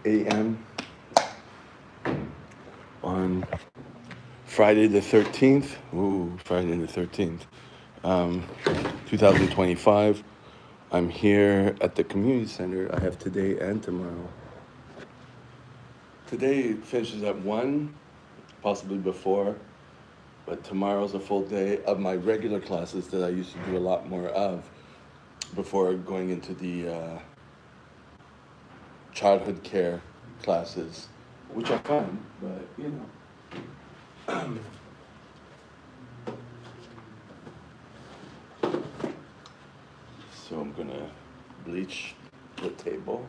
a.m. on Friday the 13th. Ooh, Friday the 13th, 2025. I'm here at the community center. I have today and tomorrow. Today finishes at 1, possibly before, but tomorrow's a full day of my regular classes that I used to do a lot more of before going into the childhood care classes, which are fun, but you know. So I'm gonna bleach the table.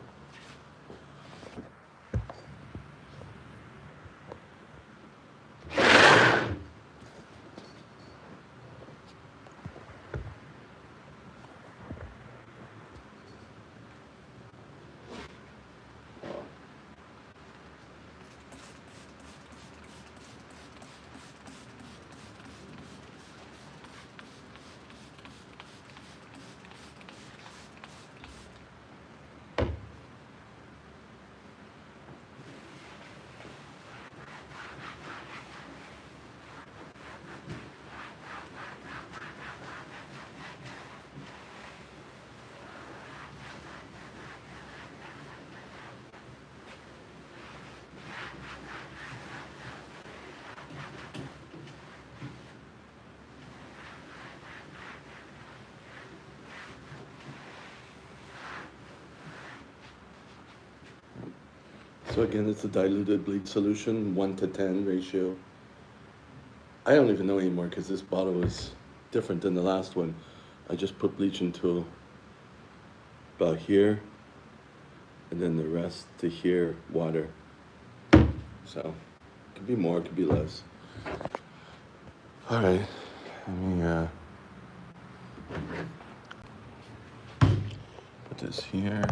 So again, it's a diluted bleach solution, 1 to 10 ratio. I don't even know anymore because this bottle is different than the last one. I just put bleach into about here, and then the rest to here, water. So it could be more, it could be less. All right, let me put this here.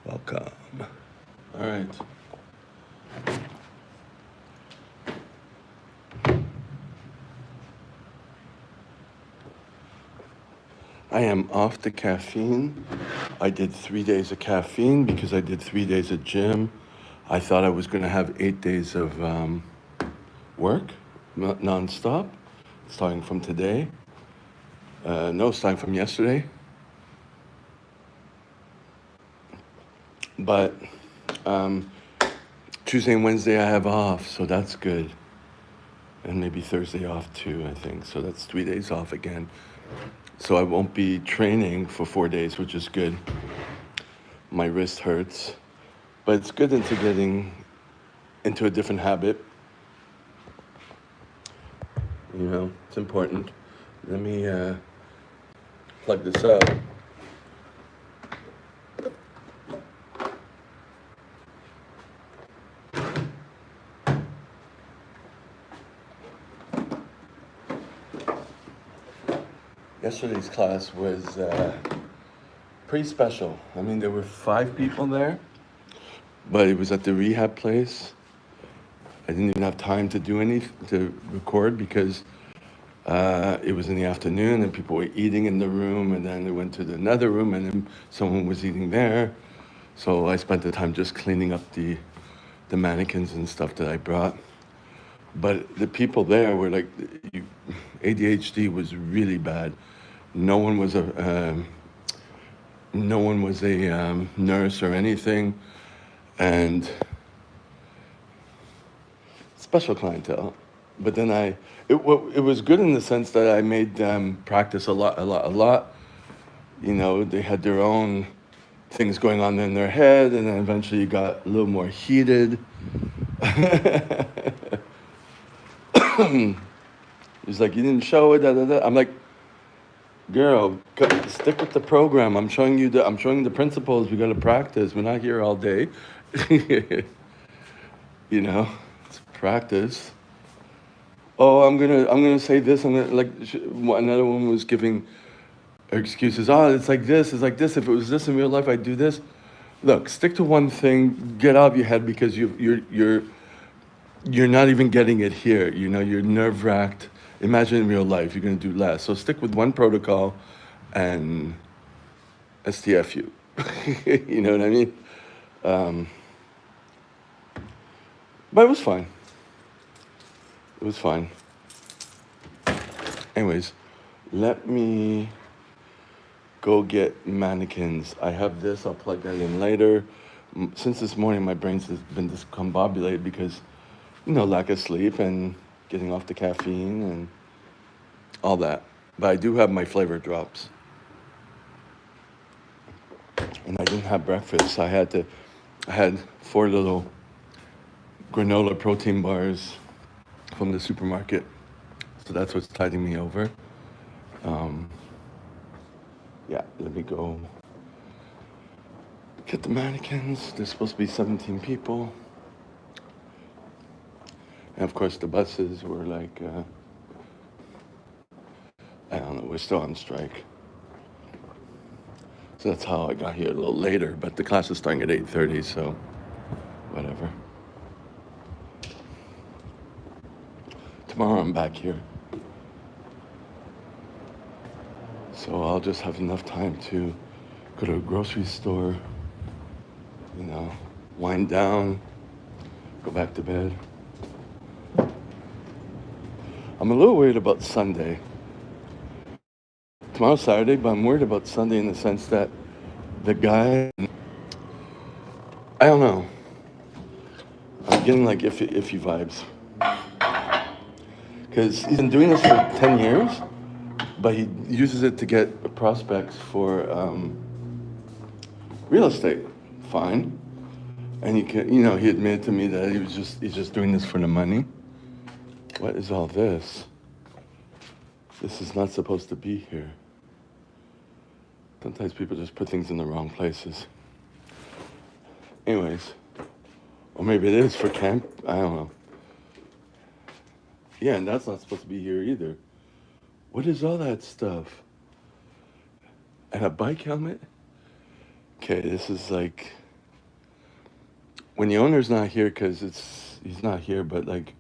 Welcome. All right. I am off the caffeine. I did 3 days of caffeine because I did 3 days of gym. I thought I was going to have 8 days of work, nonstop, starting from today. No, starting from yesterday. But um, Tuesday and Wednesday I have off, so that's good. And maybe Thursday off too, I think. So that's 3 days off again. So I won't be training for 4 days, which is good. My wrist hurts, but it's good into getting into a different habit. You know, it's important. Let me plug this up. Yesterday's class was pretty special. I mean, there were 5 people there, but it was at the rehab place. I didn't even have time to do to record because it was in the afternoon and people were eating in the room, and then they went to another room and then someone was eating there. So I spent the time just cleaning up the mannequins and stuff that I brought. But the people there were like, ADHD was really bad. No one was a nurse or anything, and special clientele. But then it was good in the sense that I made them practice a lot. You know, they had their own things going on in their head, and then eventually it got a little more heated. He's like, you didn't show it, da, da, da. I'm like, girl, stick with the program. I'm showing you the principles. We got to practice. We're not here all day. You know, it's practice. Oh, I'm gonna say this. I'm gonna like. Another one was giving excuses. Oh, it's like this. It's like this. If it was this in real life, I'd do this. Look, stick to one thing. Get out of your head because you're not even getting it here. You know, you're nerve wracked. Imagine in real life, you're going to do less. So stick with one protocol and STFU. You know what I mean? But it was fine. It was fine. Anyways, let me go get mannequins. I have this. I'll plug that in later. Since this morning, my brain's been discombobulated because, you know, lack of sleep and getting off the caffeine and all that. But I do have my flavor drops. And I didn't have breakfast. I had 4 little granola protein bars from the supermarket. So that's what's tiding me over. Yeah, let me go get the mannequins. There's supposed to be 17 people. And of course, the buses were like, I don't know, we're still on strike. So that's how I got here a little later, but the class is starting at 8:30, so whatever. Tomorrow I'm back here. So I'll just have enough time to go to a grocery store, you know, wind down, go back to bed. I'm a little worried about Sunday. Tomorrow's Saturday, but I'm worried about Sunday in the sense that the guy, I don't know. I'm getting like iffy vibes. Because he's been doing this for 10 years, but he uses it to get prospects for real estate. Fine. And he admitted to me that he's just doing this for the money. What is all this? This is not supposed to be here. Sometimes people just put things in the wrong places. Anyways, or maybe it is for camp. I don't know. Yeah, and that's not supposed to be here either. What is all that stuff? And a bike helmet? Okay, this is like when the owner's not here because he's not here, but like,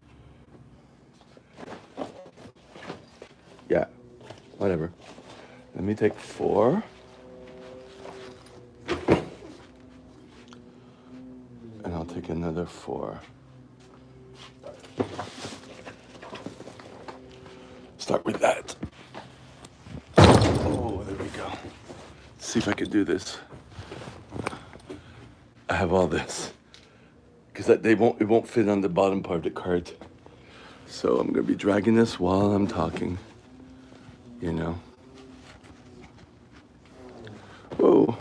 yeah, whatever. Let me take 4. And I'll take another 4. Start with that. Oh, there we go. Let's see if I can do this. I have all this. Because it won't fit on the bottom part of the cart. So I'm gonna be dragging this while I'm talking. You know. Whoa.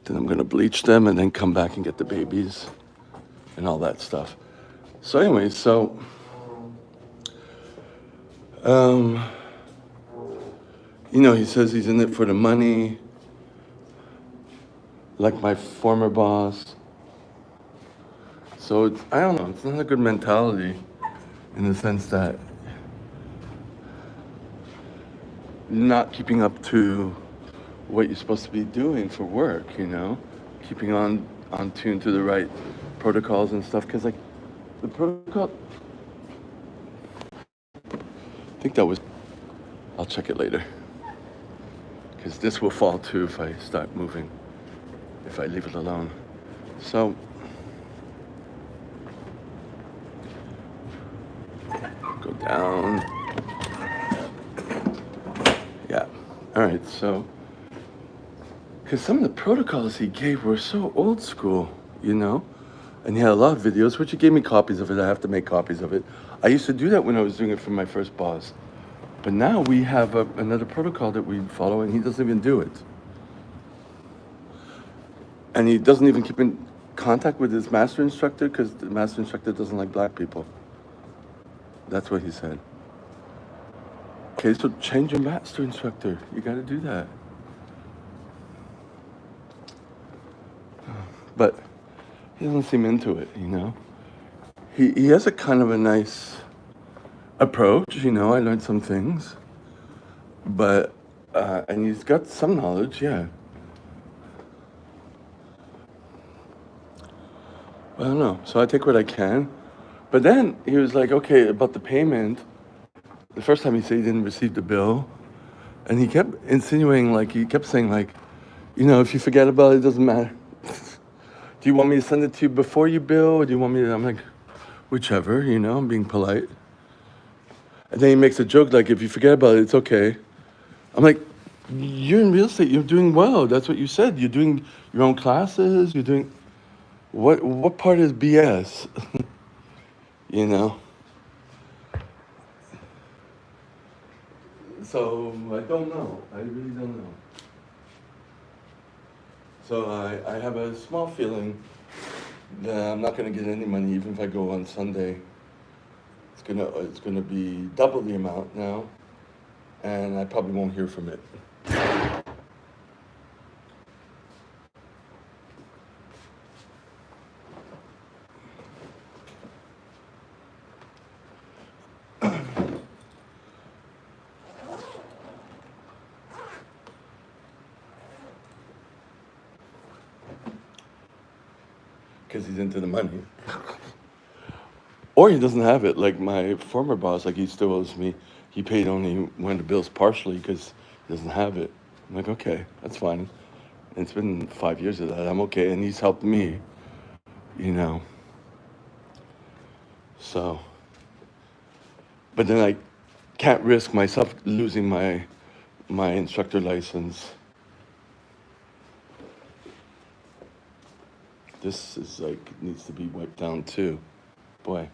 Then I'm gonna bleach them and then come back and get the babies and all that stuff. So anyway, you know, he says he's in it for the money, like my former boss. So I don't know, it's not a good mentality in the sense that you're not keeping up to what you're supposed to be doing for work, you know? Keeping on tune to the right protocols and stuff, because like the protocol, I think that was, I'll check it later. Because this will fall too if I start moving, if I leave it alone. So, go down. Yeah, all right, so, because some of the protocols he gave were so old school, you know? And he had a lot of videos, which he gave me copies of it. I have to make copies of it. I used to do that when I was doing it for my first boss. But now we have another protocol that we follow, and he doesn't even do it. And he doesn't even keep in contact with his master instructor because the master instructor doesn't like black people. That's what he said. Okay, so change your master instructor. You got to do that. But he doesn't seem into it, you know? He has a kind of a nice approach, you know, I learned some things. But, and he's got some knowledge, yeah. I don't know. So I take what I can. But then he was like, okay, about the payment. The first time he said he didn't receive the bill. And he kept insinuating, like, he kept saying, like, you know, if you forget about it, it doesn't matter. Do you want me to send it to you before you bill? Or do you want me to, I'm like, whichever, you know, I'm being polite. And then he makes a joke, like, if you forget about it, it's okay. I'm like, you're in real estate, you're doing well. That's what you said. You're doing your own classes, you're doing, what part is BS? You know? So I don't know. I really don't know. So I have a small feeling that I'm not going to get any money even if I go on Sunday. It's gonna be double the amount now, and I probably won't hear from it. Because he's into the money. Or he doesn't have it, like my former boss, like he still owes me. He paid only one of the bills partially because he doesn't have it. I'm like, okay, that's fine. And it's been 5 years of that. I'm okay, and he's helped me, you know. So, but then I can't risk myself losing my instructor license. This is like, needs to be wiped down too. Boy.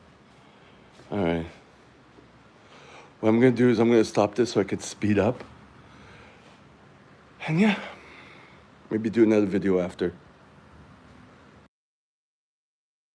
All right. What I'm going to do is I'm going to stop this so I could speed up. And yeah, maybe do another video after.